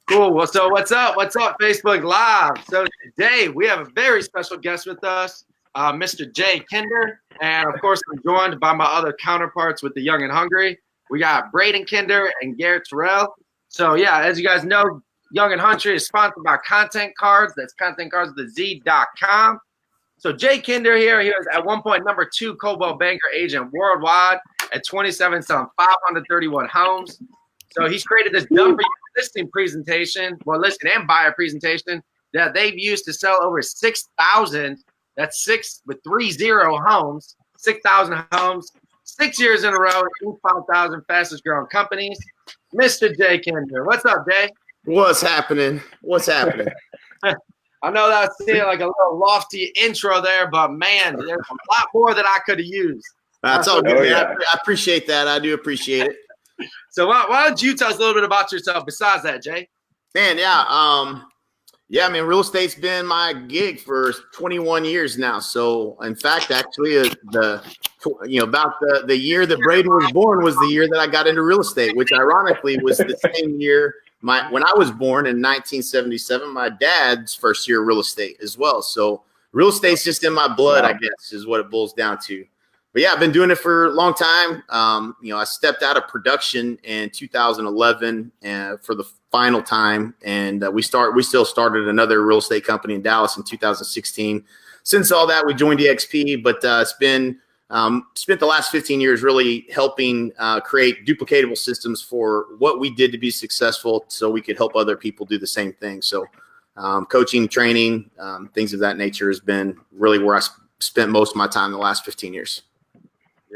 Cool. Well, so what's up? What's up, Facebook Live? So today we have a very special guest with us, Mr. Jay Kinder. And of course, I'm joined by my other counterparts with the Young and Hungry. We got Braden Kinder and Garrett Terrell. So yeah, as you guys know, Young and Hungry is sponsored by Content Cards. That's contentcards.z.com. So Jay Kinder here, he was at one point number 2 Coldwell Banker Agent Worldwide at 27, selling 531 homes. So he's created this done for you listing presentation, listing and buyer presentation that they've used to sell over 6,000. That's 6 with 30 homes, 6,000 homes, 6 years in a row, 5,000 fastest growing companies. Mr. Jay Kinder, what's up, Jay? What's happening? I know that seemed like a little lofty intro there, but man, there's a lot more that I could have used. That's all good. I appreciate that. I do appreciate it. So why don't you tell us a little bit about yourself besides that, Jay? Man, I mean, real estate's been my gig for 21 years now. So, in fact, actually, about the year that Braden was born was the year that I got into real estate, which ironically was the same year when I was born in 1977. My dad's first year of real estate as well. So, real estate's just in my blood, I guess, is what it boils down to. But yeah, I've been doing it for a long time. I stepped out of production in 2011 for the final time, and we still started another real estate company in Dallas in 2016. Since all that, we joined EXP, but it's been spent the last 15 years really helping create duplicatable systems for what we did to be successful, so we could help other people do the same thing. So, coaching, training, things of that nature has been really where I spent most of my time the last 15 years.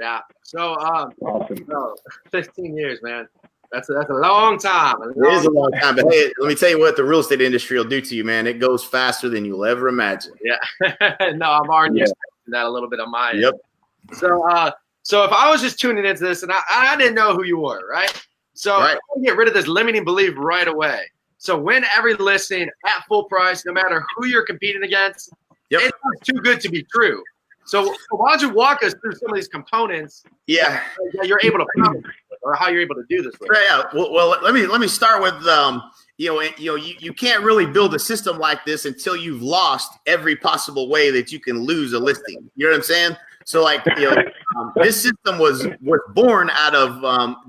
Yeah. So, Awesome. 15 years, man. That's a long time. It is a long time, but hey, let me tell you what the real estate industry will do to you, man. It goes faster than you'll ever imagine. Yeah. No, I'm already expecting that a little bit on my end. Yep. So if I was just tuning into this and I didn't know who you were, right? So I want to get rid of this limiting belief right away. So win every listing at full price, no matter who you're competing against. Yep. It's too good to be true. So why don't you walk us through some of these components? Yeah, that you're able to or how you're able to do this with. Yeah. Well, let me start with you can't really build a system like this until you've lost every possible way that you can lose a listing. You know what I'm saying? So this system was born out of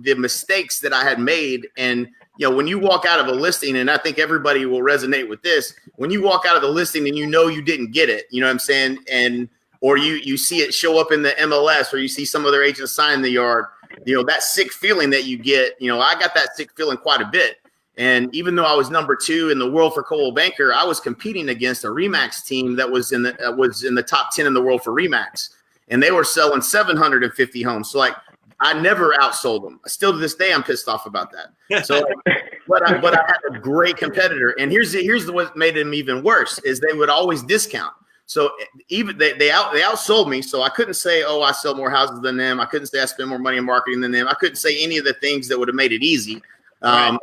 the mistakes that I had made. And when you walk out of a listing, and I think everybody will resonate with this, when you walk out of the listing and you didn't get it, you know what I'm saying, or you see it show up in the MLS, or you see some other agent sign in the yard, that sick feeling that you get, I got that sick feeling quite a bit. And even though I was number 2 in the world for Coldwell Banker, I was competing against a Remax team that was in the top 10 in the world for Remax. And they were selling 750 homes. So I never outsold them. Still to this day, I'm pissed off about that. So, but I had a great competitor. And here's what made them even worse is they would always discount. So even they outsold me. So I couldn't say, oh, I sell more houses than them. I couldn't say I spend more money in marketing than them. I couldn't say any of the things that would have made it easier. And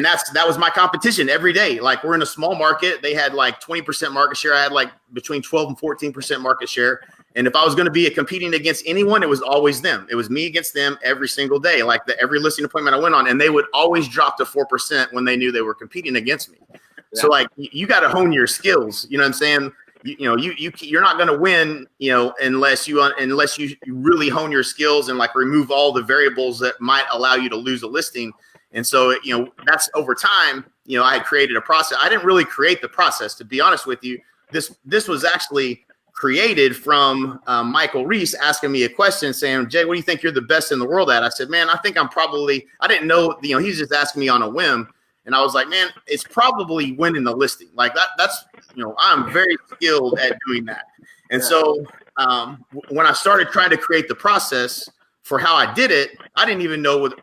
that was my competition every day. Like, we're in a small market. They had 20% market share. I had between 12 and 14% market share. And if I was going to be competing against anyone, it was always them. It was me against them every single day. Every listing appointment I went on, and they would always drop to 4% when they knew they were competing against me. Yeah. So you got to hone your skills. You know what I'm saying? You're not going to win, unless you really hone your skills and remove all the variables that might allow you to lose a listing. And so, that's over time, I had created a process. I didn't really create the process, to be honest with you. This was actually created from Michael Reese asking me a question saying, Jay, what do you think you're the best in the world at? I said, man, I think I didn't know, he's just asking me on a whim. And I was like, man, it's probably winning the listing. That's I'm very skilled at doing that. And so when I started trying to create the process for how I did it, I didn't know what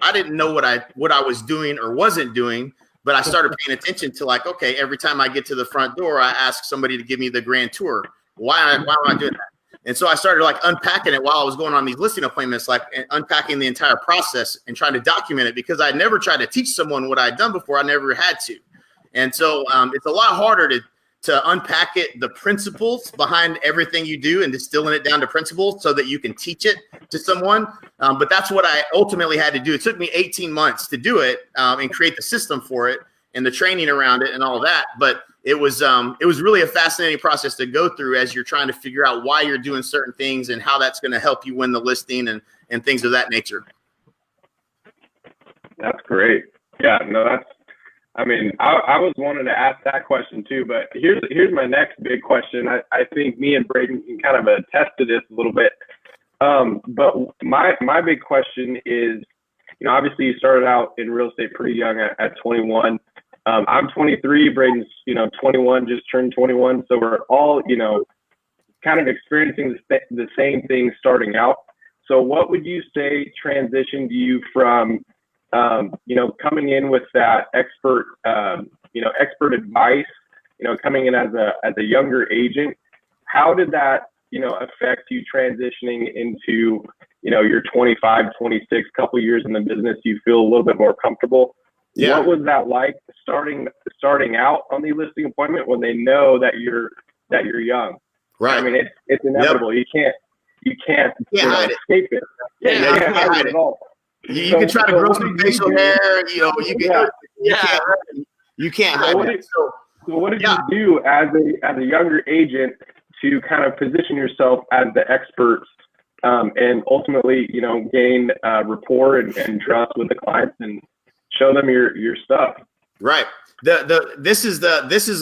I was doing or wasn't doing. But I started paying attention to okay, every time I get to the front door, I ask somebody to give me the grand tour. Why am I doing that? And so I started unpacking it while I was going on these listing appointments, unpacking the entire process and trying to document it, because I never tried to teach someone what I'd done before. I never had to. And so it's a lot harder to to unpack it, the principles behind everything you do and distilling it down to principles so that you can teach it to someone. But that's what I ultimately had to do. It took me 18 months to do it and create the system for it and the training around it and all that. But it was really a fascinating process to go through as you're trying to figure out why you're doing certain things and how that's going to help you win the listing and things of that nature. That's great. Yeah, no, I was wanting to ask that question too, but here's my next big question. I think me and Braden can kind of attest to this a little bit. But my big question is, obviously you started out in real estate pretty young at 21. I'm 23, Braden's, 21, just turned 21. So we're all, kind of experiencing the same thing starting out. So what would you say transitioned you from, coming in with that expert advice, coming in as a younger agent? How did that, affect you transitioning into, your 25, 26, couple years in the business? You feel a little bit more comfortable. Yeah. What was that like starting out on the listing appointment when they know that you're young? Right. I mean, it's inevitable. Yep. You can't hide it. Escape it. Yeah, you can't hide it at all. You can try to grow some facial hair. You can't hide it. So what did you do as a younger agent to kind of position yourself as the expert and ultimately, gain rapport and trust with the clients and show them your stuff? Right. This is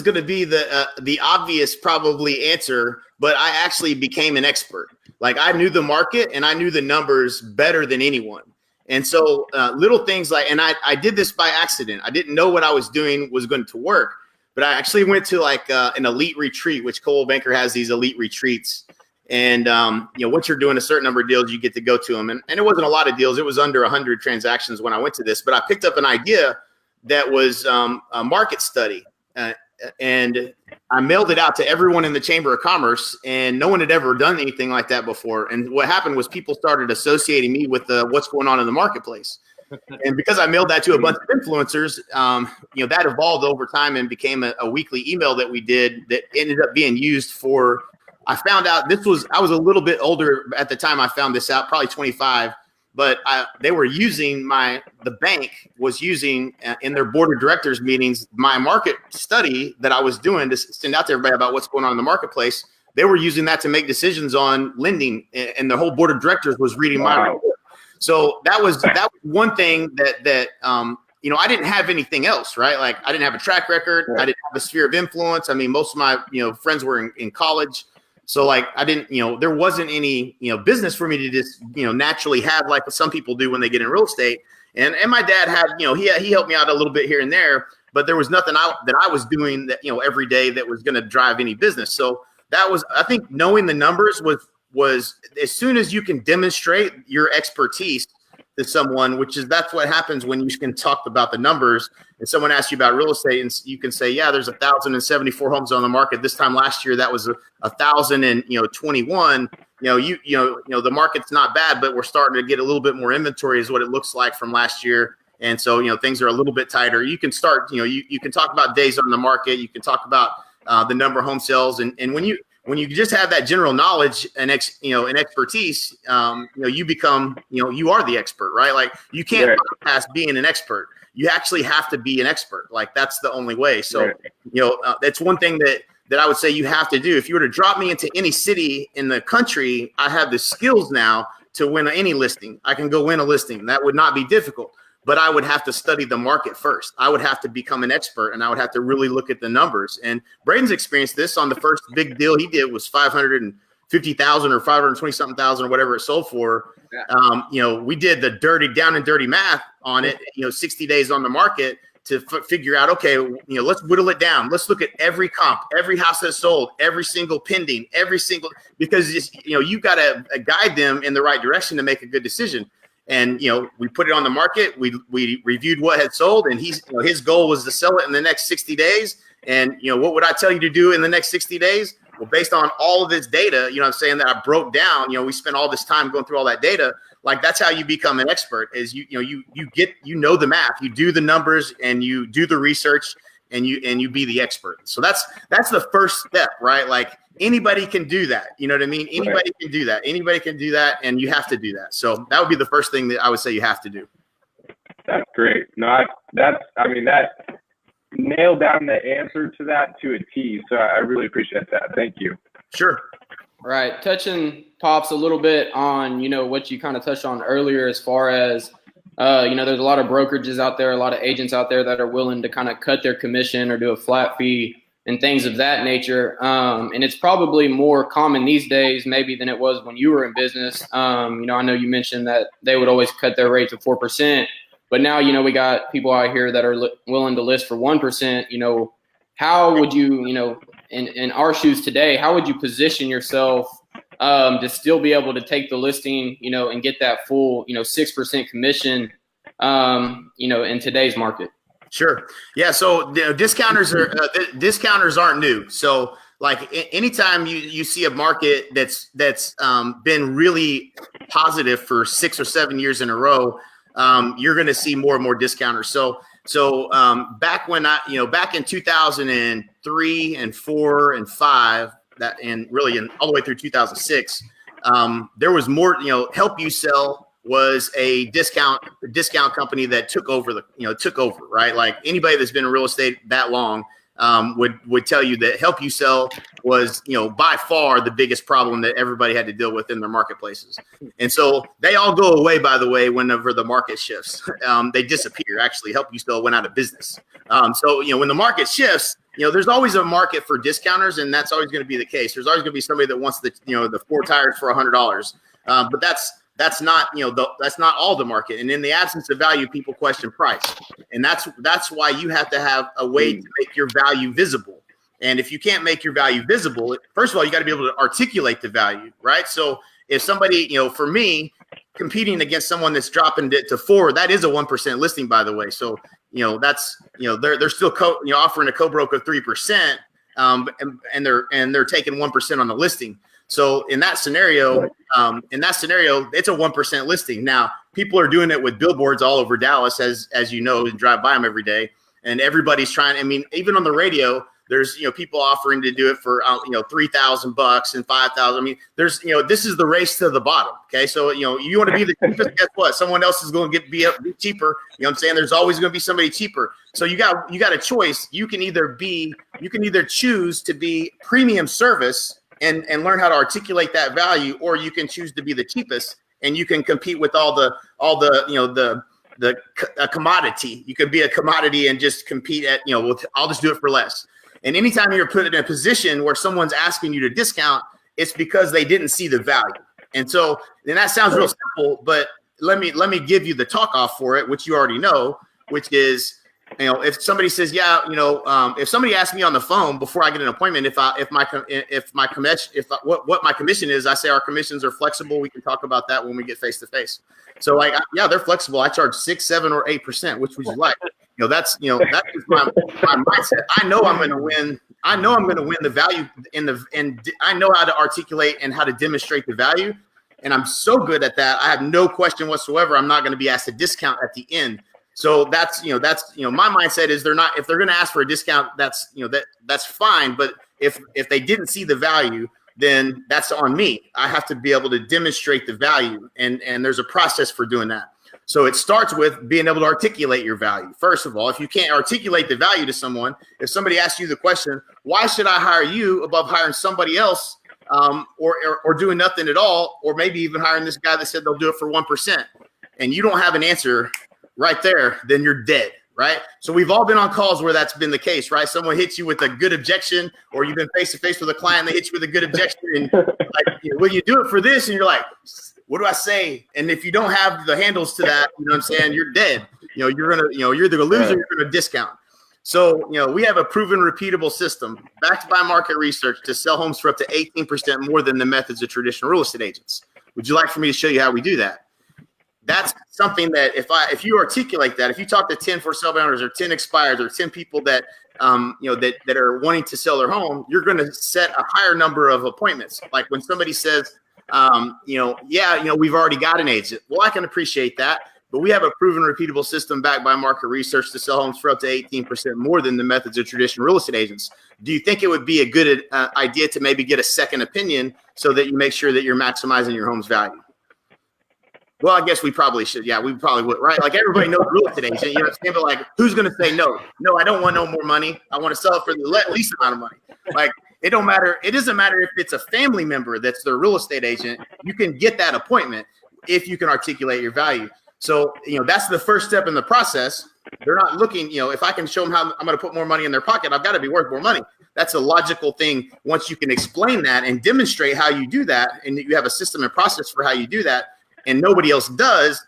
going to be the obvious probably answer, but I actually became an expert. Like, I knew the market and I knew the numbers better than anyone. And so little things like, and I did this by accident. I didn't know what I was doing was going to work, but I actually went to like an elite retreat, which Coldwell Banker has these elite retreats. And, once you're doing a certain number of deals, you get to go to them. And it wasn't a lot of deals. It was under 100 transactions when I went to this, but I picked up an idea that was a market study. And I mailed it out to everyone in the Chamber of Commerce, and no one had ever done anything like that before. And what happened was people started associating me with what's going on in the marketplace. And because I mailed that to a bunch of influencers, that evolved over time and became a weekly email that we did that ended up being used for. I found out I was a little bit older at the time I found this out, probably 25. But they were using the bank was using in their board of directors meetings, my market study that I was doing to send out to everybody about what's going on in the market,place. They were using that to make decisions on lending, and the whole board of directors was reading my report. So that was one thing that I didn't have anything else, right? Like, I didn't have a track record. I didn't have a sphere of influence. I mean, most of my friends were in college. So like, I didn't, there wasn't any, business for me to just, naturally have like some people do when they get in real estate. And my dad had, he helped me out a little bit here and there, but there was nothing that I was doing that, every day that was going to drive any business. So that was, I think, knowing the numbers was as soon as you can demonstrate your expertise to someone, that's what happens when you can talk about the numbers and someone asks you about real estate and you can say, yeah, there's 1,074 homes on the market. This time last year, that was 1,021. The market's not bad, but we're starting to get a little bit more inventory is what it looks like from last year. And so, things are a little bit tighter. You can start, you can talk about days on the market. You can talk about the number of home sales. And when you just have that general knowledge and expertise, you become, you are the expert, right? Like, you can't bypass being an expert. You actually have to be an expert. Like, that's the only way. So, that's one thing that I would say you have to do. If you were to drop me into any city in the country, I have the skills now to win any listing. I can go win a listing. That would not be difficult. But I would have to study the market first. I would have to become an expert, and I would have to really look at the numbers. And Braden's experienced this on the first big deal he did was $550,000 or $520,000 or whatever it sold for. Yeah. We did the dirty math on it. 60 days on the market to figure out, okay, let's whittle it down. Let's look at every comp, every house that's sold, every single pending, because you got to guide them in the right direction to make a good decision. And, we put it on the market. We reviewed what had sold, and his goal was to sell it in the next 60 days. And, what would I tell you to do in the next 60 days? Well, based on all of this data, I'm saying that I broke down, we spent all this time going through all that data. Like, that's how you become an expert is you get the math, you do the numbers and you do the research and you be the expert. So that's the first step, right? Like anybody can do that. You know what I mean? Anybody can do that. Anybody can do that, and you have to do that. So that would be the first thing that I would say you have to do. That's great. No, that nailed down the answer to that to a T. So I really appreciate that. Thank you. Sure. Right. Touching Pops a little bit on, what you kind of touched on earlier as far as, there's a lot of brokerages out there, a lot of agents out there that are willing to kind of cut their commission or do a flat fee and things of that nature. And it's probably more common these days maybe than it was when you were in business. I know you mentioned that they would always cut their rate to 4%. But now, we got people out here that are willing to list for 1%. How would you, in our shoes today, how would you position yourself to still be able to take the listing, and get that full, 6% commission, in today's market? Sure. Yeah. So discounters aren't new. So like anytime you see a market that's been really positive for 6 or 7 years in a row, you're going to see more and more discounters. So back back in 2003 and 4 and 5, and really all the way through 2006, there was more. Help You Sell was a discount company that took over right. Like anybody that's been in real estate that long would tell you that Help You Sell was, by far the biggest problem that everybody had to deal with in their marketplaces. And so they all go away, by the way, whenever the market shifts. They disappear. Actually, Help You Sell went out of business. So, when the market shifts, there's always a market for discounters, and that's always going to be the case. There's always going to be somebody that wants the 4 tires for $100. But that's not, that's not all the market. And in the absence of value, people question price. And that's why you have to have a way to make your value visible. And if you can't make your value visible, first of all, you got to be able to articulate the value, right? So if somebody, for me, competing against someone that's dropping it to 4, that is a 1% listing, by the way. So, that's, they're still offering a co-broke of 3%, and they're taking 1% on the listing. So in that scenario, it's a 1% listing. Now, people are doing it with billboards all over Dallas, as you know, and drive by them every day. And everybody's trying. I mean, even on the radio, there's people offering to do it for $3,000 and $5,000. I mean, there's this is the race to the bottom. Okay, so you want to be the cheapest. Guess what? Someone else is going to be cheaper. You know what I'm saying? There's always going to be somebody cheaper. So you got a choice. You can either choose to be premium service and learn how to articulate that value, or you can choose to be the cheapest and you can compete with all the commodity. You could be a commodity and just compete at I'll just do it for less. And anytime you're put in a position where someone's asking you to discount, it's because they didn't see the value. And so, and that sounds real simple, but let me give you the talk off for it, which you already know, which is, if somebody says, if somebody asks me on the phone before I get an appointment, what my commission is, I say our commissions are flexible. We can talk about that when we get face to face. So they're flexible. I charge 6, 7, or 8%, which would you like? That's just my mindset. I know I'm going to win. I know I'm going to win the value and I know how to articulate and how to demonstrate the value. And I'm so good at that. I have no question whatsoever. I'm not going to be asked to discount at the end. So that's my mindset is if they're going to ask for a discount, that's fine. But if they didn't see the value, then that's on me. I have to be able to demonstrate the value, and there's a process for doing that. So it starts with being able to articulate your value. First of all, if you can't articulate the value to someone, if somebody asks you the question, why should I hire you above hiring somebody else, or doing nothing at all, or maybe even hiring this guy that said they'll do it for 1%, and you don't have an answer right there, then you're dead, right? So we've all been on calls where that's been the case, right? Someone hits you with a good objection, or you've been face to face with a client, they hit you with a good objection, and will you do it for this? And you're like, what do I say? And if you don't have the handles to that, you know what I'm saying, you're dead. You're either gonna lose or you're gonna discount. So, we have a proven, repeatable system backed by market research to sell homes for up to 18% more than the methods of traditional real estate agents. Would you like for me to show you how we do that? That's something that if you articulate that, if you talk to 10 for sale owners or 10 expireds or 10 people that that are wanting to sell their home, you're going to set a higher number of appointments. Like when somebody says, we've already got an agent. Well, I can appreciate that. but we have a proven, repeatable system backed by market research to sell homes for up to 18% more than the methods of traditional real estate agents. Do you think it would be a good idea to maybe get a second opinion so that you make sure that you're maximizing your home's value? Well, I guess we probably should. Yeah, we probably would, right? Like everybody knows real estate agent, you know what I'm saying? But like, who's going to say no? No, I don't want no more money. I want to sell it for the least amount of money. Like, it don't matter. It doesn't matter if it's a family member that's their real estate agent. You can get that appointment if you can articulate your value. So, you know, that's the first step in the process. They're not looking, you know, if I can show them how I'm going to put more money in their pocket, I've got to be worth more money. That's a logical thing. Once you can explain that and demonstrate how you do that, and you have a system and process for how you do that, and nobody else does,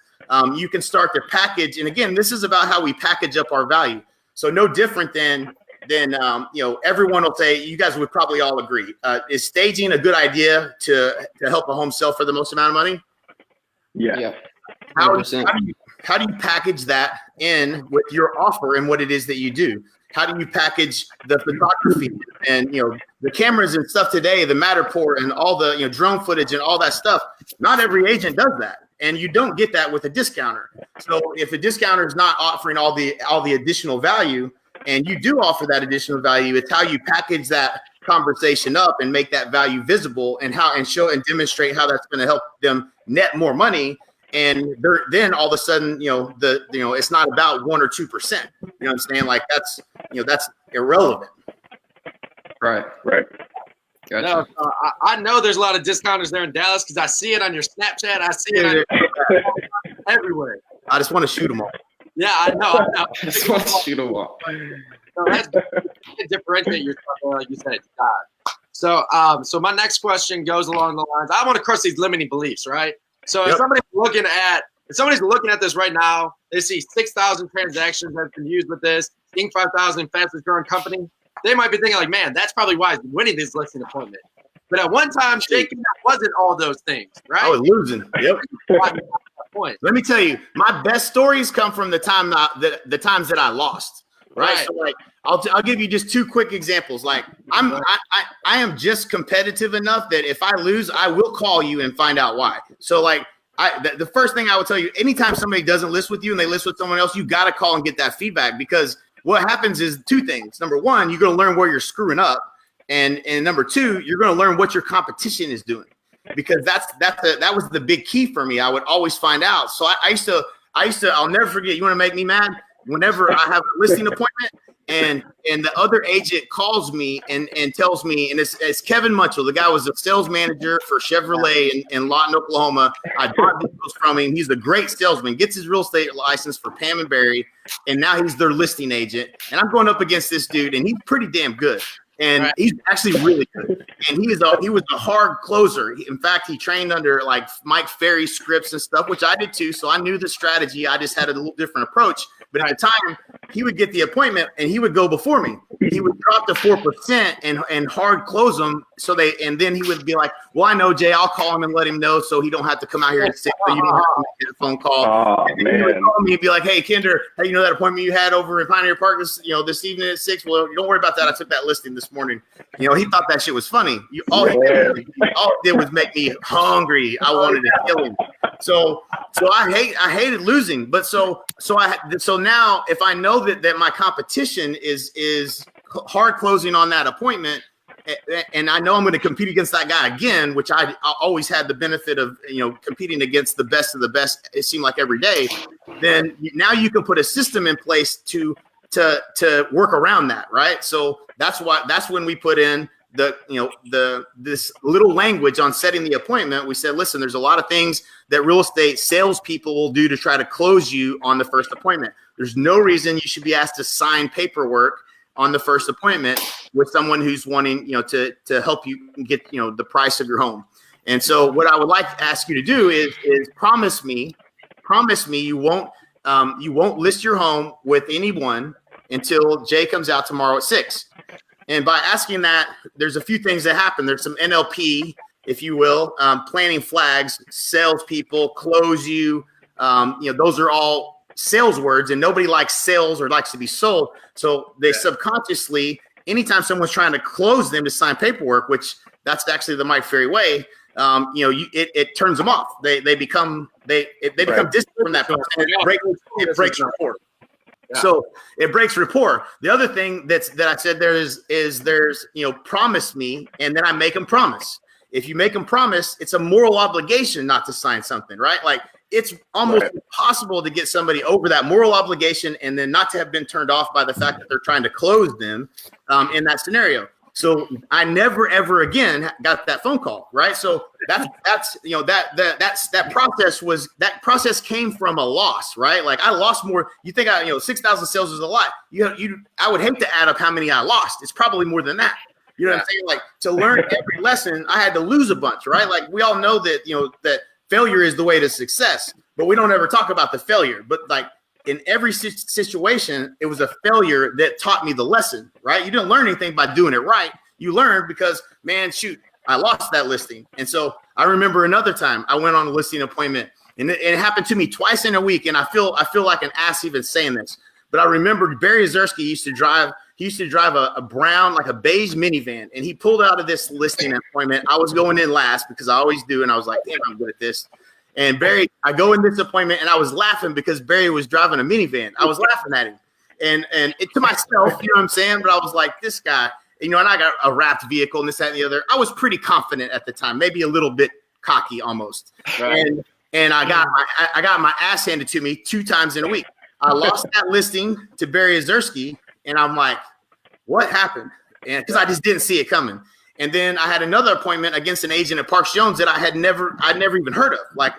you can start to package. And again, this is about how we package up our value. So no different than you know, everyone will say, you guys would probably all agree. Is staging a good idea to help a home sell for the most amount of money? Yeah. How do you package that in with your offer and what it is that you do? How do you package the photography and, you know, the cameras and stuff today, the Matterport and all the, you know, drone footage and all that stuff? Not every agent does that. And you don't get that with a discounter. So if a discounter is not offering all the additional value, and you do offer that additional value, it's how you package that conversation up and make that value visible, and show and demonstrate how that's going to help them net more money. And then all of a sudden, you know, it's not about 1 or 2%. You know what I'm saying? Like that's irrelevant. Right. Gotcha. No, I know there's a lot of discounters there in Dallas because I see it on your Snapchat. I see it everywhere. I just want to shoot them all. Yeah, I know. I just want to shoot them all. So that's to differentiate yourself, like you said, it's God. So, so my next question goes along the lines. I want to crush these limiting beliefs, right? So if somebody's looking at this right now, they see 6,000 transactions that have been used with this, Inc. 5,000 fastest growing company. They might be thinking like, man, that's probably why he's winning this listing appointment. But at one time, Jake wasn't all those things, right? I was losing. Yep. Let me tell you, my best stories come from the times that I lost. Right. So like, I'll give you just 2 quick examples. Like I am just competitive enough that if I lose, I will call you and find out why. So like the first thing I would tell you, anytime somebody doesn't list with you and they list with someone else, you got to call and get that feedback, because what happens is 2 things. Number 1, you're going to learn where you're screwing up. And number 2, you're going to learn what your competition is doing, because that was the big key for me. I would always find out. So I used to, I'll never forget. You want to make me mad? Whenever I have a listing appointment and the other agent calls me and tells me, and it's Kevin Munchell, the guy was a sales manager for Chevrolet in Lawton, Oklahoma. I bought vehicles from him. He's a great salesman, gets his real estate license for Pam and Barry, and now he's their listing agent. And I'm going up against this dude, and he's pretty damn good. And he's actually really good. And he was a hard closer. In fact, he trained under like Mike Ferry scripts and stuff, which I did too. So I knew the strategy. I just had a little different approach. But at the time, he would get the appointment and he would go before me. He would drop to 4% and hard close them. And then he would be like, well, I know, Jay, I'll call him and let him know so he don't have to come out here and sit. So you don't have to make a phone call. Oh, and then he would call me and be like, hey, Kinder, hey, you know that appointment you had over in Pioneer Park this evening at 6? Well, don't worry about that. I took that listing this morning. You know, he thought that shit was funny. All he did was make me hungry. I wanted to kill him. So I hated losing. But so now if I know that my competition is hard closing on that appointment, and I know I'm going to compete against that guy again, which I always had the benefit of, competing against the best of the best. It seemed like every day. Then now you can put a system in place to work around that, right? So that's when we put in this little language on setting the appointment. We said, listen, there's a lot of things that real estate salespeople will do to try to close you on the first appointment. There's no reason you should be asked to sign paperwork on the first appointment with someone who's wanting, to help you get, the price of your home. And so what I would like to ask you to do is promise me you won't list your home with anyone until Jay comes out tomorrow at 6. And by asking that, there's a few things that happen. There's some NLP, if you will, planting flags, salespeople, close you. Those are all sales words, and nobody likes sales or likes to be sold. So they subconsciously, anytime someone's trying to close them to sign paperwork, which that's actually the Mike Ferry way, it turns them off. They become distant from that person. It breaks rapport. Yeah. So it breaks rapport. The other thing that I said there is there's promise me, and then I make them promise. If you make them promise, it's a moral obligation not to sign something, right? Like it's almost impossible to get somebody over that moral obligation and then not to have been turned off by the fact that they're trying to close them in that scenario. So I never ever again got that phone call, right? So that process came from a loss, right? Like I lost more. You think 6,000 sales is a lot. I would hate to add up how many I lost. It's probably more than that. You know what I'm saying? Like to learn every lesson, I had to lose a bunch, right? Like we all know that that failure is the way to success, but we don't ever talk about the failure. But like in every situation, it was a failure that taught me the lesson, right? You didn't learn anything by doing it right. You learned because, man, shoot, I lost that listing. And so I remember another time I went on a listing appointment, and it happened to me twice in a week. And I feel like an ass even saying this, but I remember Barry Zerski used to drive a brown, like a beige minivan, and he pulled out of this listing appointment. I was going in last because I always do, and I was like, damn, I'm good at this. And Barry, I go in this appointment, and I was laughing because Barry was driving a minivan. I was laughing at him, and it to myself, you know what I'm saying? But I was like, this guy, and I got a wrapped vehicle and this, that, and the other. I was pretty confident at the time, maybe a little bit cocky almost. Right. And I got my ass handed to me 2 times in a week. I lost that listing to Barry Zerski, and I'm like, what happened? And because I just didn't see it coming. And then I had another appointment against an agent at Parks Jones that I'd never even heard of. Like,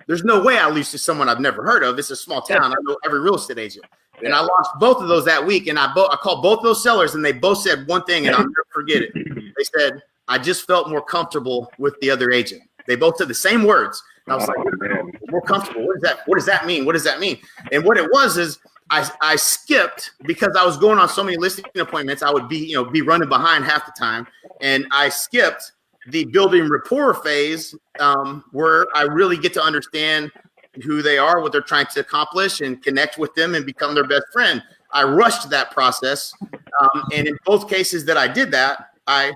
there's no way I lose to someone I've never heard of. It's a small town. I know every real estate agent. And I lost both of those that week. And I called both those sellers, and they both said one thing, and I'll never forget it. They said, I just felt more comfortable with the other agent. They both said the same words. And I was like, more comfortable. What does that mean? What does that mean? And what it was is I skipped because I was going on so many listing appointments. I would be running behind half the time. And I skipped the building rapport phase where I really get to understand who they are, what they're trying to accomplish, and connect with them and become their best friend. I rushed that process. And in both cases that I did that, I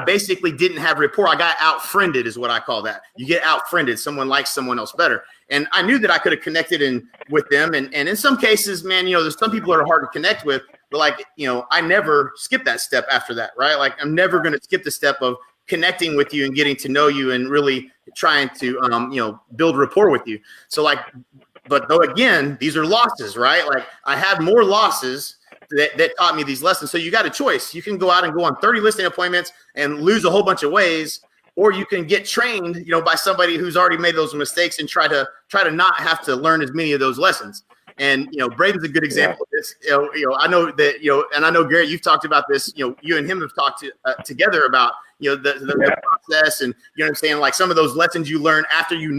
basically didn't have rapport. I got out-friended is what I call that. You get out-friended. Someone likes someone else better. And I knew that I could have connected with them. And in some cases, man, there's some people that are hard to connect with, but I never skip that step after that, right? Like I'm never going to skip the step of connecting with you and getting to know you and really trying to, build rapport with you. So but though, again, these are losses, right? Like I had more losses that taught me these lessons. So you got a choice. You can go out and go on 30 listing appointments and lose a whole bunch of ways, or you can get trained, by somebody who's already made those mistakes and try to not have to learn as many of those lessons. And, Braden's a good example of this. I know that, and I know, Garrett, you've talked about this, you and him have talked together about, the process and, what I'm saying? Like some of those lessons you learn after you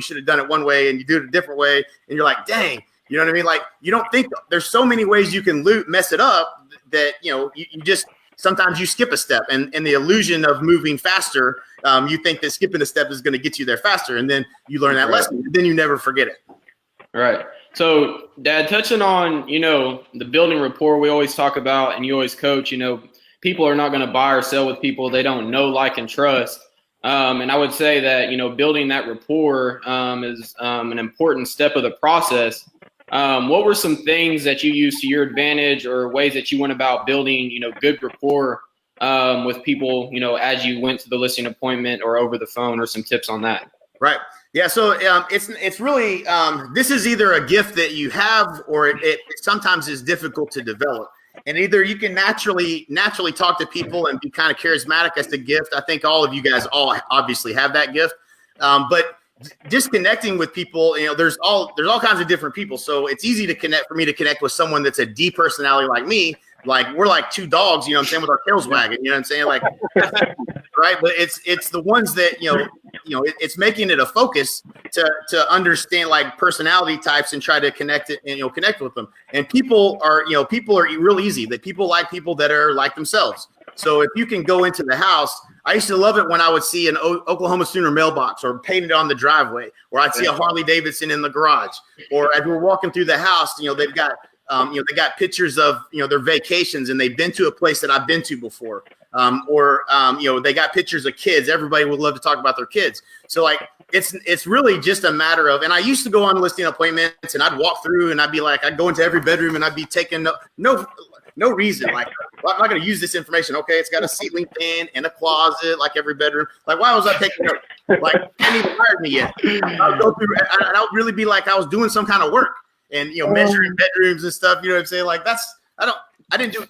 should have done it one way and you do it a different way. And you're like, dang, you know what I mean? Like you don't think there's so many ways you can mess it up that, you just, sometimes you skip a step and the illusion of moving faster, you think that skipping a step is going to get you there faster. And then you learn that lesson, then you never forget it. Right. So, Dad, touching on, the building rapport we always talk about and you always coach, people are not going to buy or sell with people they don't know, like, and trust. And I would say that, building that rapport is an important step of the process. What were some things that you used to your advantage or ways that you went about building, good rapport with people, as you went to the listing appointment or over the phone, or some tips on that? Right. Yeah. So it's really this is either a gift that you have or it sometimes is difficult to develop. And either you can naturally talk to people and be kind of charismatic as the gift. I think all of you guys all obviously have that gift. But just connecting with people, there's all kinds of different people. So it's easy for me to connect with someone that's a D personality like me. Like we're like two dogs, with our tails wagging, like, right. But it's the ones that, it's making it a focus to understand like personality types and try to connect with them. And people are real easy. That people like people that are like themselves. So if you can go into the house, I used to love it when I would see an Oklahoma Sooner mailbox or painted on the driveway, or I'd see a Harley Davidson in the garage, or as we're walking through the house, they've got they got pictures of, their vacations and they've been to a place that I've been to before. or they got pictures of kids. Everybody would love to talk about their kids. So like, it's really just a matter of, and I used to go on listing appointments and I'd walk through and I'd be like, I'd go into every bedroom and I'd be taking no reason. Like, well, I'm not going to use this information. Okay, it's got a ceiling fan and a closet, like every bedroom. Like, why was I taking notes? Like, they hadn't even hired me yet. I would go through, and I would really be like I was doing some kind of work and measuring bedrooms and stuff. You know what I'm saying? Like, I didn't do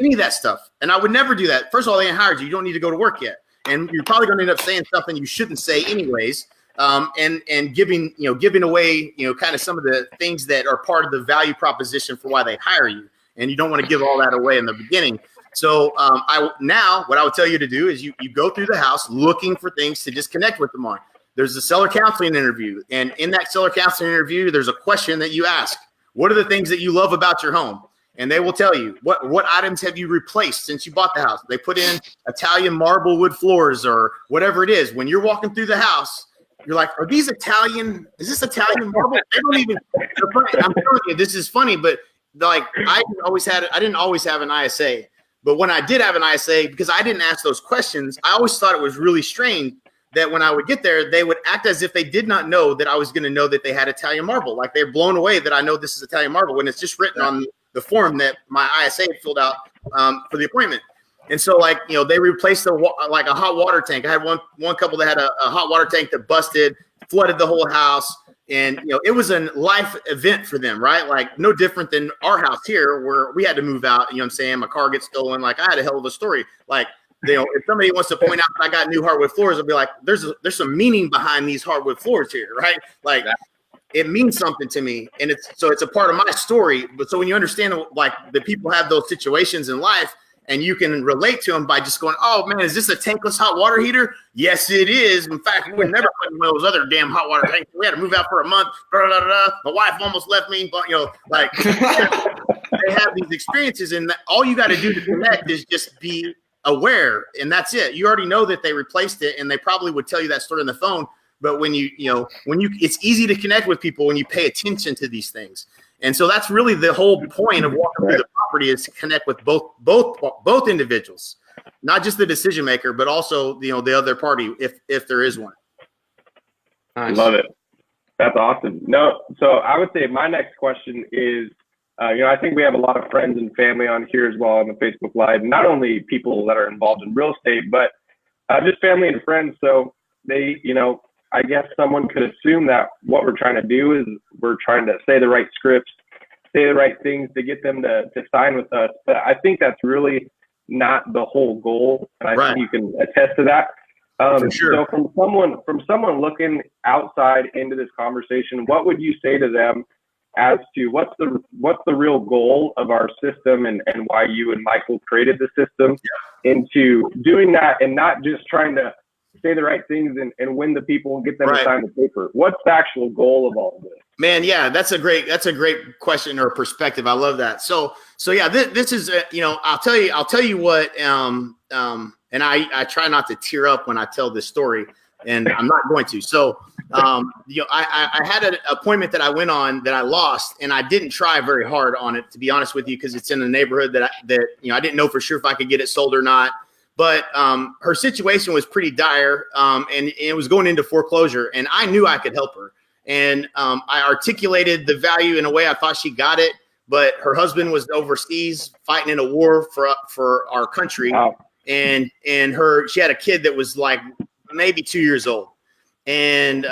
any of that stuff, and I would never do that. First of all, they ain't hired you. You don't need to go to work yet, and you're probably going to end up saying something you shouldn't say anyways. And giving away kind of some of the things that are part of the value proposition for why they hire you. And you don't want to give all that away in the beginning. So what I would tell you to do is you go through the house looking for things to just connect with them on. There's a seller counseling interview. And in that seller counseling interview, there's a question that you ask. What are the things that you love about your home? And they will tell you, what items have you replaced since you bought the house? They put in Italian marble wood floors or whatever it is. When you're walking through the house, you're like, are these Italian? Is this Italian marble? They don't even. I'm telling you, this is funny, but like I didn't always have an ISA, but when I did have an ISA, because I didn't ask those questions, I always thought it was really strange that when I would get there, they would act as if they did not know that I was going to know that they had Italian marble. Like they're blown away that I know this is Italian marble when it's just written on the form that my ISA filled out for the appointment. And so they replaced a hot water tank. I had one couple that had a hot water tank that busted, flooded the whole house. And, it was a life event for them, right? Like no different than our house here where we had to move out. You know what I'm saying? My car gets stolen. Like I had a hell of a story. Like, if somebody wants to point out that I got new hardwood floors, I'll be like, there's some meaning behind these hardwood floors here, right? Like it means something to me. And it's a part of my story. But so when you understand like the people have those situations in life, and you can relate to them by just going, oh, man, is this a tankless hot water heater? Yes, it is. In fact, we would never put in one of those other damn hot water tanks. We had to move out for a month. My wife almost left me. But, they have these experiences. And all you got to do to connect is just be aware. And that's it. You already know that they replaced it. And they probably would tell you that story on the phone. But when it's easy to connect with people when you pay attention to these things. And so that's really the whole point of walking through the property is to connect with both individuals, not just the decision maker, but also the other party if there is one. Nice. Love it. That's awesome. No, so I would say my next question is, I think we have a lot of friends and family on here as well on the Facebook Live. Not only people that are involved in real estate, but just family and friends. So they, I guess someone could assume that what we're trying to do is we're trying to say the right scripts, say the right things to get them to sign with us. But I think that's really not the whole goal. And I think you can attest to that. For sure. So from someone looking outside into this conversation, what would you say to them as to what's the real goal of our system and why you and Michael created the system into doing that and not just trying to say the right things and win the people and get them to sign the paper? What's the actual goal of all of this? Man, yeah, that's a great question or perspective. I love that. So yeah, this is I'll tell you what. And I try not to tear up when I tell this story, and I'm not going to. So I had an appointment that I went on that I lost, and I didn't try very hard on it, to be honest with you, because it's in a neighborhood that I didn't know for sure if I could get it sold or not. But her situation was pretty dire, and it was going into foreclosure, and I knew I could help her. And I articulated the value in a way I thought she got it, but her husband was overseas fighting in a war for our country. Wow. And she had a kid that was like maybe 2 years old, and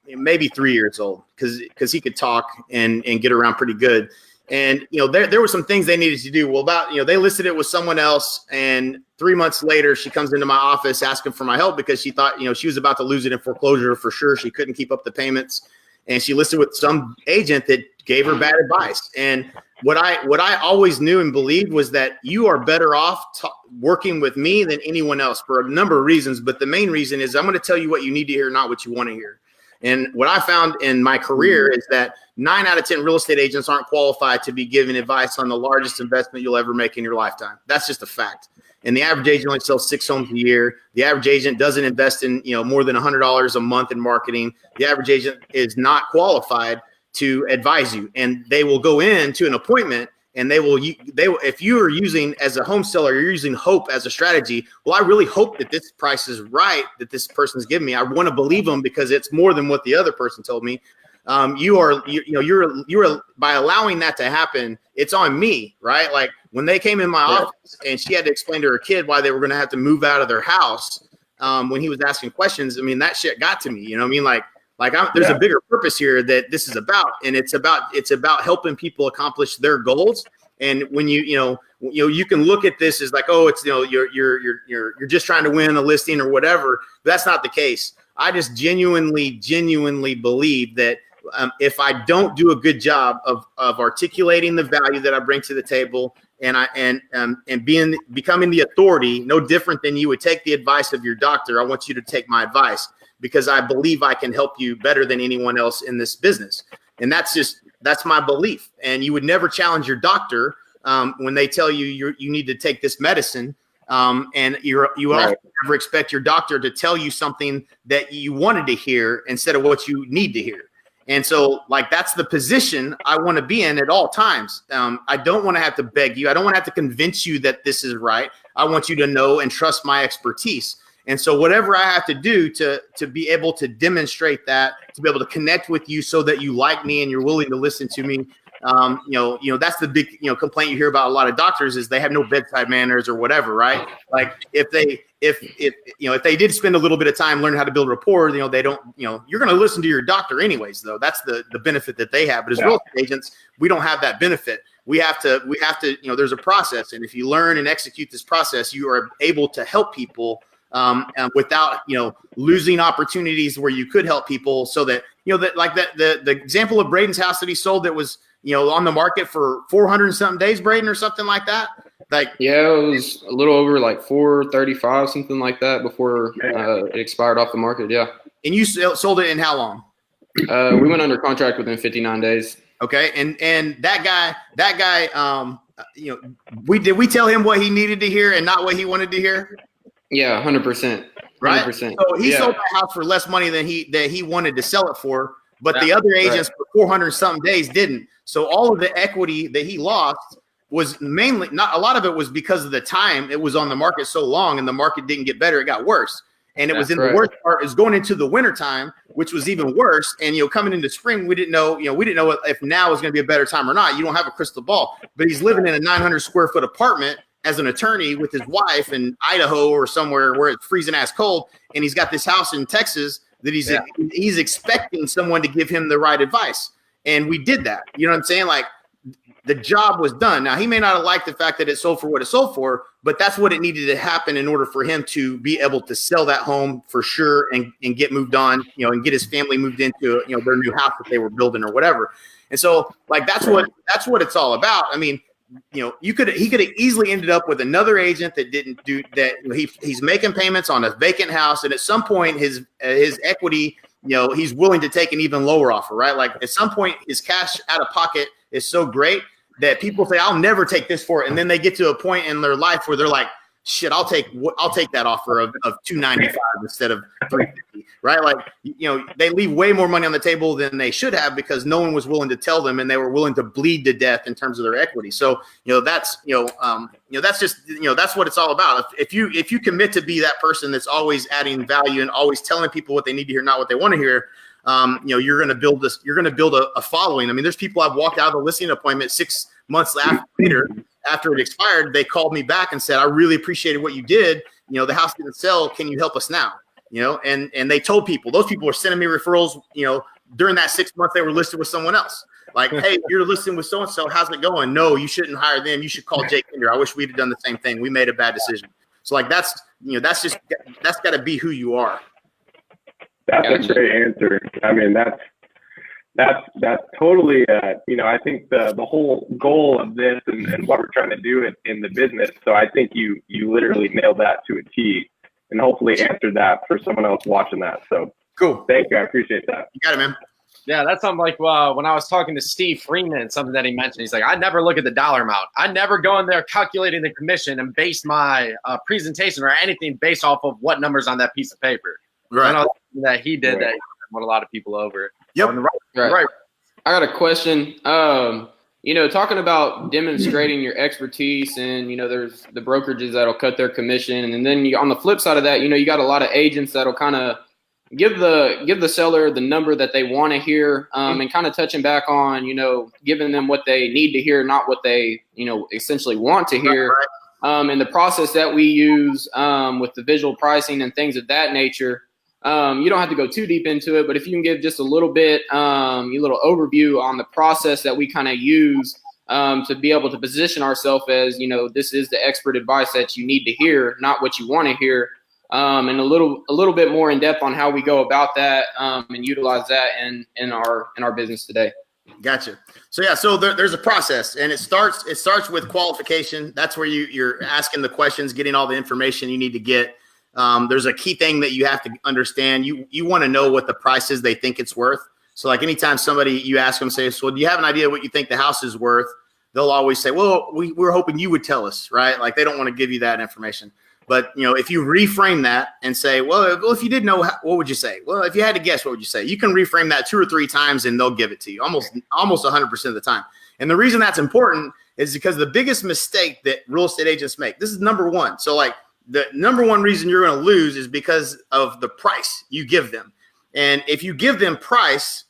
maybe 3 years old because he could talk and get around pretty good. And there were some things they needed to do. Well, they listed it with someone else, and 3 months later, she comes into my office asking for my help because she thought she was about to lose it in foreclosure for sure. She couldn't keep up the payments, and she listed with some agent that gave her bad advice. And what I always knew and believed was that you are better off working with me than anyone else for a number of reasons. But the main reason is I'm going to tell you what you need to hear, not what you want to hear. And what I found in my career is that 9 out of 10 real estate agents aren't qualified to be giving advice on the largest investment you'll ever make in your lifetime. That's just a fact. And the average agent only sells 6 homes a year. The average agent doesn't invest in more than $100 a month in marketing. The average agent is not qualified to advise you, and they will go into an appointment and if you are using as a home seller, you're using hope as a strategy. Well, I really hope that this price is right, that this person's giving me. I want to believe them because it's more than what the other person told me. You're by allowing that to happen, it's on me, right? Like when they came in my office and she had to explain to her kid why they were going to have to move out of their house, when he was asking questions, I mean, that shit got to me, you know what I mean? There's a bigger purpose here that this is about, and it's about helping people accomplish their goals. And when you can look at this as like, oh, it's, you're just trying to win a listing or whatever. That's not the case. I just genuinely believe that if I don't do a good job of articulating the value that I bring to the table, and becoming the authority, no different than you would take the advice of your doctor, I want you to take my advice, because I believe I can help you better than anyone else in this business. And that's my belief. And you would never challenge your doctor when they tell you you need to take this medicine. And you also never expect your doctor to tell you something that you wanted to hear instead of what you need to hear. And so that's the position I want to be in at all times. I don't want to have to beg you. I don't want to have to convince you that this is right. I want you to know and trust my expertise. And so whatever I have to do to be able to demonstrate that, to be able to connect with you so that you like me and you're willing to listen to me, that's the big, complaint you hear about a lot of doctors is they have no bedside manners or whatever, right? Like if they did spend a little bit of time learning how to build rapport, they don't, you're going to listen to your doctor anyways, though. That's the benefit that they have. But as real estate agents, we don't have that benefit. We have to, there's a process. And if you learn and execute this process, you are able to help people without, losing opportunities where you could help people, so that, the example of Braden's house that he sold that was, on the market for 400 and something days, Braden, or something like that. It was a little over 435, something like that, before it expired off the market. Yeah. And you sold it in how long? We went under contract within 59 days. Okay. And that guy, did we tell him what he needed to hear and not what he wanted to hear? Yeah, 100%. Right. 100%. So he sold the house for less money than he wanted to sell it for, but the other agents for 400 something days didn't. So all of the equity that he lost was mainly, not a lot of it was because of the time it was on the market so long, and the market didn't get better, it got worse. And it was in the worst part is going into the winter time, which was even worse. And coming into spring, we didn't know if now is going to be a better time or not. You don't have a crystal ball. But he's living in a 900 square foot apartment as an attorney with his wife in Idaho or somewhere where it's freezing ass cold, and he's got this house in Texas that he's expecting someone to give him the right advice. And we did that. You know what I'm saying? The job was done. Now, he may not have liked the fact that it sold for what it sold for, but that's what it needed to happen in order for him to be able to sell that home for sure and get moved on, and get his family moved into, their new house that they were building or whatever. And so that's what it's all about. I mean, he could have easily ended up with another agent that didn't do that. He's making payments on a vacant house, and at some point his equity, he's willing to take an even lower offer, right? At some point his cash out of pocket is so great that people say, I'll never take this for it. And then they get to a point in their life where they're like, shit, I'll take that offer of $295 instead of $350, right? They leave way more money on the table than they should have because no one was willing to tell them, and they were willing to bleed to death in terms of their equity. So, that's just, that's what it's all about. If you commit to be that person that's always adding value and always telling people what they need to hear, not what they want to hear, you're going to build this, you're going to build a following. I mean, there's people I've walked out of the listing appointment 6 months later, after it expired, they called me back and said, I really appreciated what you did. The house didn't sell. Can you help us now? And they told people, those people were sending me referrals, during that 6 months they were listed with someone else. Hey, you're listing with so-and-so. How's it going? No, you shouldn't hire them. You should call Jake Kinder. I wish we'd have done the same thing. We made a bad decision. So that's got to be who you are. That's a great answer. I mean, that's totally, I think the whole goal of this and what we're trying to do in the business. So I think you literally nailed that to a T, and hopefully answered that for someone else watching that. So cool. Thank you. I appreciate that. You got it, man. Yeah, that's something like when I was talking to Steve Freeman, something that he mentioned. He's like, I never look at the dollar amount. I never go in there calculating the commission and base my presentation or anything based off of what numbers on that piece of paper. Right. I know that he did that. He won a lot of people over. Yep. Right. I got a question. talking about demonstrating your expertise, and there's the brokerages that'll cut their commission, and then on the flip side of that, you got a lot of agents that'll kind of give the seller the number that they want to hear, and kind of touching back on, giving them what they need to hear, not what they, essentially want to hear. And the process that we use with the visual pricing and things of that nature, you don't have to go too deep into it, but if you can give just a little bit, a little overview on the process that we kind of use to be able to position ourselves as, this is the expert advice that you need to hear, not what you want to hear. And a little bit more in depth on how we go about that and utilize that in our business today. Gotcha. So there's a process, and it starts with qualification. That's where you're asking the questions, getting all the information you need to get. There's a key thing that you have to understand. You want to know what the price is they think it's worth. So like anytime you ask them, say, so do you have an idea what you think the house is worth? They'll always say, well, we're hoping you would tell us, right? Like they don't want to give you that information. But, if you reframe that and say, well, if you did know, what would you say? Well, if you had to guess, what would you say? You can reframe that 2 or 3 times and they'll give it to you almost 100% of the time. And the reason that's important is because the biggest mistake that real estate agents make, this is number one. So like the number one reason you're going to lose is because of the price you give them. And if you give them price,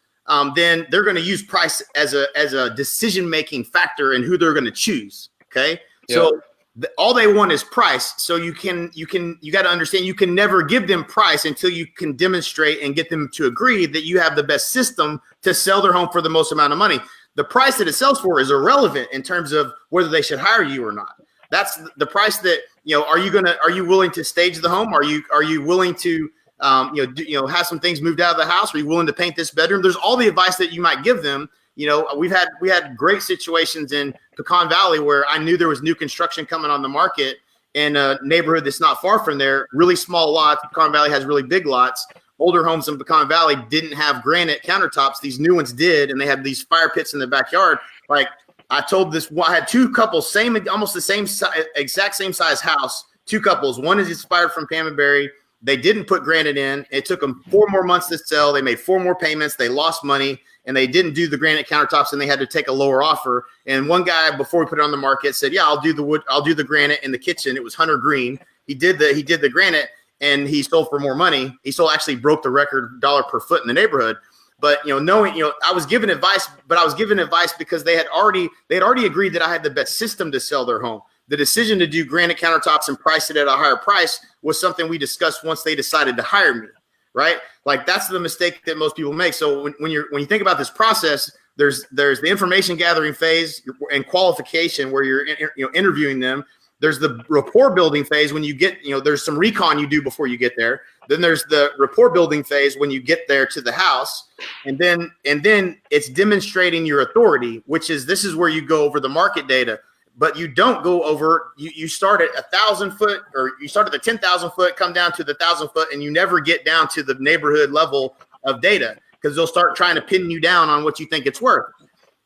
then they're going to use price as a decision-making factor in who they're going to choose. Okay. Yep. So all they want is price. So you got to understand you can never give them price until you can demonstrate and get them to agree that you have the best system to sell their home for the most amount of money. The price that it sells for is irrelevant in terms of whether they should hire you or not. That's the price that, are you willing to stage the home? Are you willing to, have some things moved out of the house? Are you willing to paint this bedroom? There's all the advice that you might give them. We had great situations in Pecan Valley where I knew there was new construction coming on the market in a neighborhood that's not far from there, really small lots. Pecan Valley has really big lots. Older homes in Pecan Valley didn't have granite countertops. These new ones did, and they had these fire pits in the backyard. Like I told I had 2 couples, almost the same exact same size house, 2 couples. One is inspired from Pam and Barry. They didn't put granite in. It took them 4 more months to sell. They made 4 more payments. They lost money. And they didn't do the granite countertops, and they had to take a lower offer. And one guy, before we put it on the market, said, "Yeah, I'll do the wood. I'll do the granite in the kitchen." It was Hunter Green. He did the granite, and he sold for more money. He still actually broke the record dollar per foot in the neighborhood. But knowing, I was given advice, but I was given advice because they had already agreed that I had the best system to sell their home. The decision to do granite countertops and price it at a higher price was something we discussed once they decided to hire me. Right? Like that's the mistake that most people make. So when you think about this process, there's the information gathering phase and qualification where you're interviewing them. There's the rapport building phase when you get, there's some recon you do before you get there. Then there's the rapport building phase when you get there to the house. And then it's demonstrating your authority, this is where you go over the market data. But you don't go over, you start at 1,000 foot, or you start at the 10,000 foot, come down to the 1,000 foot, and you never get down to the neighborhood level of data because they'll start trying to pin you down on what you think it's worth.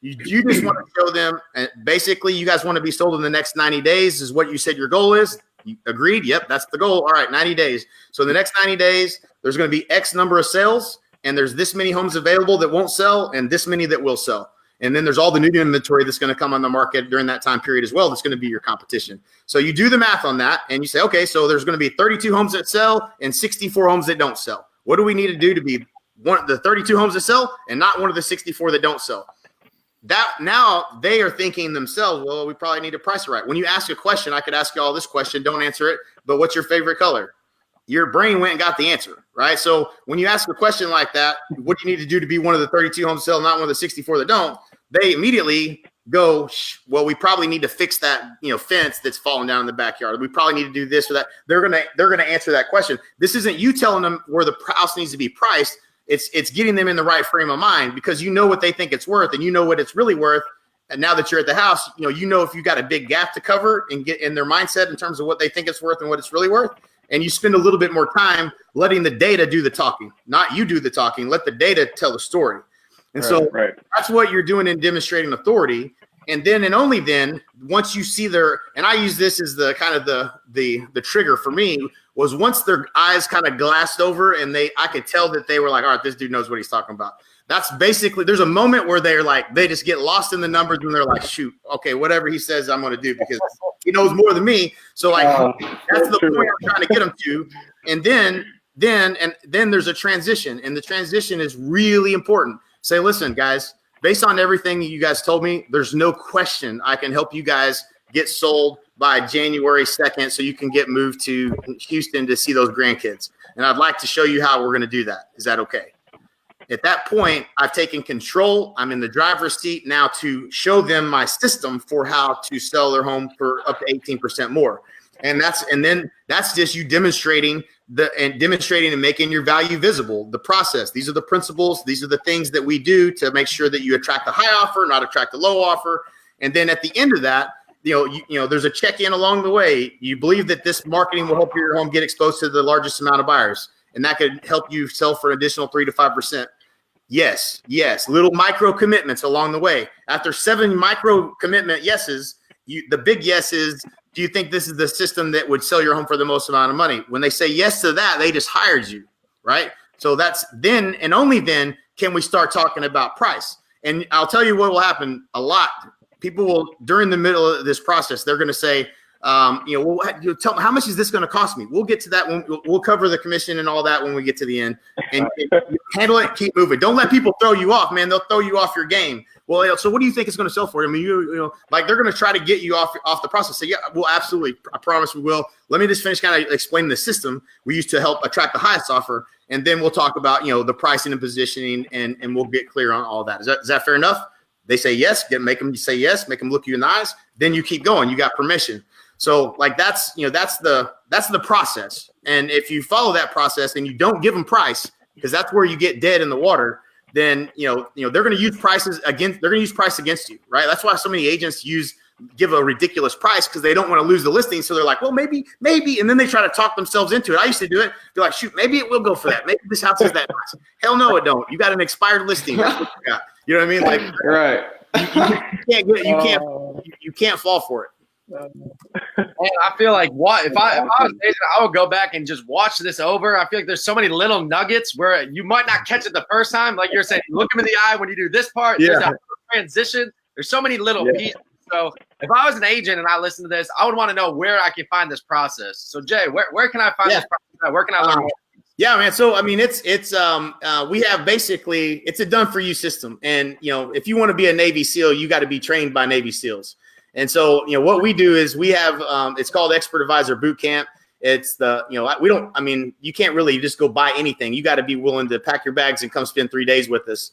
You just want to show them, and basically you guys want to be sold in the next 90 days is what you said your goal is. You agreed? Yep, that's the goal. All right, 90 days. So the next 90 days, there's going to be X number of sales, and there's this many homes available that won't sell and this many that will sell. And then there's all the new inventory that's going to come on the market during that time period as well. That's going to be your competition. So you do the math on that and you say, okay, so there's going to be 32 homes that sell and 64 homes that don't sell. What do we need to do to be one of the 32 homes that sell and not one of the 64 that don't sell? That now they are thinking themselves, well, we probably need to price it right. When you ask a question, I could ask you all this question, don't answer it, but what's your favorite color? Your brain went and got the answer, right? So when you ask a question like that, what do you need to do to be one of the 32 homes that sell, not one of the 64 that don't? They immediately go, well, we probably need to fix that, fence that's falling down in the backyard. We probably need to do this or that. They're gonna answer that question. This isn't you telling them where the house needs to be priced. It's getting them in the right frame of mind because you know what they think it's worth and you know what it's really worth. And now that you're at the house, if you got a big gap to cover and get in their mindset in terms of what they think it's worth and what it's really worth. And you spend a little bit more time letting the data do the talking, not you do the talking. Let the data tell the story. And that's what you're doing in demonstrating authority. and then and only then, once you see and I use this as the kind of the trigger for me, was once their eyes kind of glassed over and I could tell that they were like, all right, this dude knows what he's talking about. That's basically, there's a moment where they're like, they just get lost in the numbers and they're like, shoot, okay, whatever he says, I'm going to do because he knows more than me. So like, that's the point I'm trying to get them to. And then there's a transition, and the transition is really important. Say, listen, guys, based on everything you guys told me, there's no question I can help you guys get sold by January 2nd so you can get moved to Houston to see those grandkids. And I'd like to show you how we're going to do that. Is that okay? At that point, I've taken control. I'm in the driver's seat now to show them my system for how to sell their home for up to 18% more. And that's just you demonstrating and making your value visible. The process. These are the principles. These are the things that we do to make sure that you attract the high offer, not attract the low offer. And then at the end of that, there's a check-in along the way. You believe that this marketing will help your home get exposed to the largest amount of buyers, and that could help you sell for an additional 3 to 5%. Yes. Little micro commitments along the way. After 7 micro commitment yeses, the big yes is, do you think this is the system that would sell your home for the most amount of money? When they say yes to that, they just hired you, right? So that's then, and only then can we start talking about price. And I'll tell you what will happen a lot. People will, during the middle of this process, they're going to say, tell me, how much is this going to cost me? We'll get to that when we'll cover the commission and all that when we get to the end. And handle it, keep moving. Don't let people throw you off, man. They'll throw you off your game. Well, so what do you think it's going to sell for? I mean, like they're going to try to get you off the process. Say, yeah, well, absolutely. I promise we will. Let me just finish kind of explaining the system we use to help attract the highest offer. And then we'll talk about, the pricing and positioning, and we'll get clear on all that. Is that fair enough? They say yes, make them say yes, make them look you in the eyes. Then you keep going. You got permission. So like that's the process. And if you follow that process and you don't give them price, because that's where you get dead in the water, then they're going to use price against you, right? That's why so many agents give a ridiculous price, because they don't want to lose the listing. So they're like, well, maybe, and then they try to talk themselves into it. I used to do it. They're like, shoot, maybe it will go for that. Maybe this house is that nice. Hell no, it don't. You got an expired listing. That's what you got. You know what I mean? Like, right. You can't fall for it. And I feel like if I was Nathan, I would go back and just watch this over. I feel like there's so many little nuggets where you might not catch it the first time. Like you're saying, look him in the eye when you do this part. Yeah. There's that transition. There's so many little pieces. So if I was an agent and I listened to this, I would want to know where I can find this process. So Jay, where can I find this process? Where can I learn more? Yeah, man. So I mean, we have basically it's a done for you system, and if you want to be a Navy SEAL, you got to be trained by Navy SEALs. And so, what we do is we have, it's called Expert Advisor Boot Camp. It's you can't really just go buy anything. You got to be willing to pack your bags and come spend 3 days with us.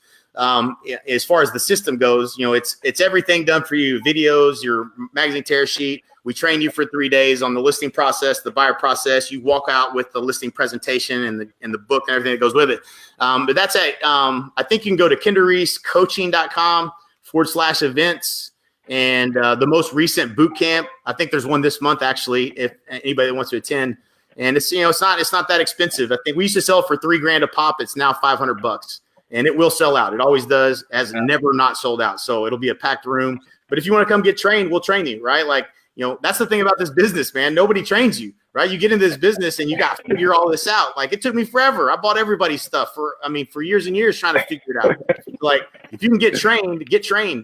As far as the system goes, it's everything done for you. Videos, your magazine tear sheet. We train you for 3 days on the listing process, the buyer process. You walk out with the listing presentation and the book and everything that goes with it. But that's I think you can go to kinderreesecoaching.com/events. And the most recent boot camp, I think there's one this month actually, if anybody that wants to attend. And it's it's not that expensive. I think we used to sell it for $3,000 a pop. It's now $500, and it will sell out. It always does. Has never not sold out. So it'll be a packed room. But if you want to come get trained, we'll train you, right? Like that's the thing about this business, man. Nobody trains you, right? You get into this business and you got to figure all this out. Like it took me forever. I bought everybody's stuff for years and years trying to figure it out. Like if you can get trained,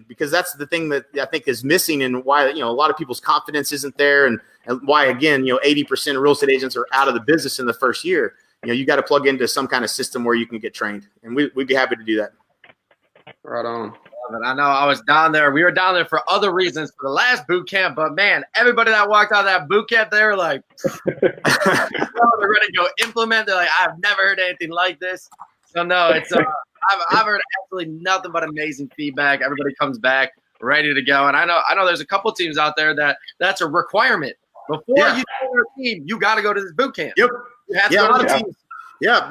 because that's the thing that I think is missing, and why a lot of people's confidence isn't there, and why again 80% of real estate agents are out of the business in the first year. You got to plug into some kind of system where you can get trained, and we'd be happy to do that. Right on. I know I was down there. We were down there for other reasons for the last boot camp, but man, everybody that walked out of that boot camp, they were like, they're ready to go implement. They're like, I've never heard anything like this. So no, it's I've heard absolutely nothing but amazing feedback. Everybody comes back ready to go, and I know there's a couple teams out there that's a requirement before you join your team. You got to go to this boot camp. Yep. You have to go to the team. Yeah,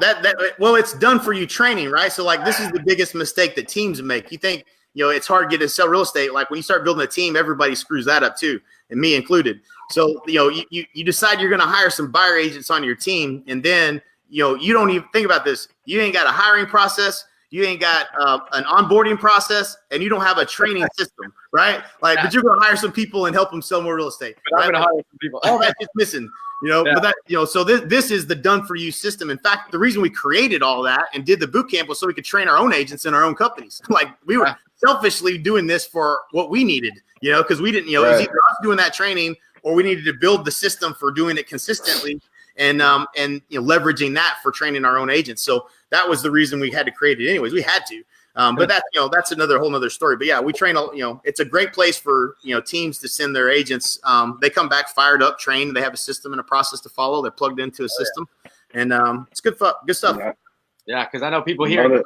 well, it's done for you training, right? So like this is the biggest mistake that teams make. You think it's hard to get to sell real estate. Like when you start building a team, everybody screws that up too, and me included. So you decide you're going to hire some buyer agents on your team, and then you don't even think about this. You ain't got a hiring process. you ain't got an onboarding process, and you don't have a training system, right? Like, but you're going to hire some people and help them sell more real estate. But I'm going to hire some people. All that's just missing, but that, so this is the done for you system. In fact, the reason we created all that and did the boot camp was so we could train our own agents in our own companies. Like, we were selfishly doing this for what we needed, because we didn't, it was either us doing that training or we needed to build the system for doing it consistently and leveraging that for training our own agents. So that was the reason we had to create it anyways. We had to. But that's another whole nother story. But yeah, we train, it's a great place for, teams to send their agents. They come back fired up, trained. They have a system and a process to follow. They're plugged into a system, and it's good stuff. Yeah. Cause I know people here,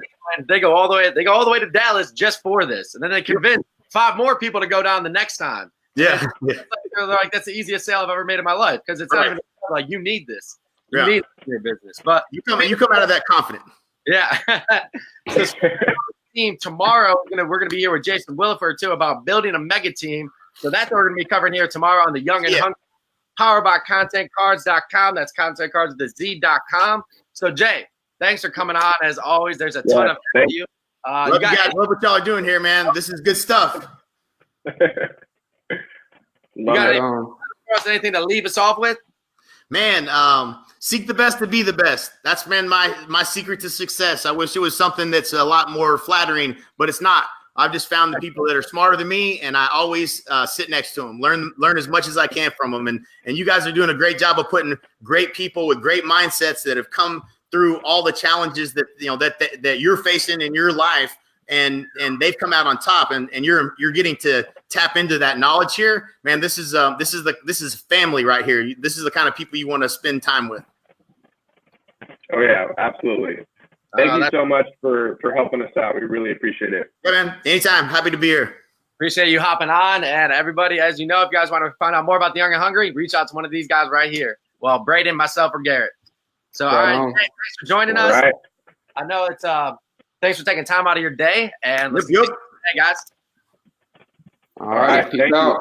they go all the way to Dallas just for this. And then they convince 5 more people to go down the next time. Yeah. They're like, that's the easiest sale I've ever made in my life. Cause it's not even like, you need this. You need it in your business, but you come out of that confident. Yeah. Team tomorrow, we're gonna be here with Jason Williford too about building a mega team. So that's what we're gonna be covering here tomorrow on the Young and Hungry, powered by ContentCards.com. That's ContentCards with the Z.com. So Jay, thanks for coming on. As always, there's a ton of you. Love you guys. Love what y'all are doing here, man. This is good stuff. You got anything to leave us off with? Man, seek the best to be the best. That's been my secret to success. I wish it was something that's a lot more flattering, but it's not. I've just found the people that are smarter than me, and I always sit next to them, learn as much as I can from them. And you guys are doing a great job of putting great people with great mindsets that have come through all the challenges that that you're facing in your life, and they've come out on top, and you're getting to tap into that knowledge here, man. This is family right here. This is the kind of people you want to spend time with. Oh yeah, absolutely. Thank you so much for helping us out. We really appreciate it. Yeah, man. Anytime. Happy to be here. Appreciate you hopping on. And everybody, as you know, if you guys want to find out more about the Young and Hungry, reach out to one of these guys right here. Well, Braden, myself, or Garrett. So, all right, thanks for joining us. Right. I know it's thanks for taking time out of your day, and let's hey guys. All right, peace out.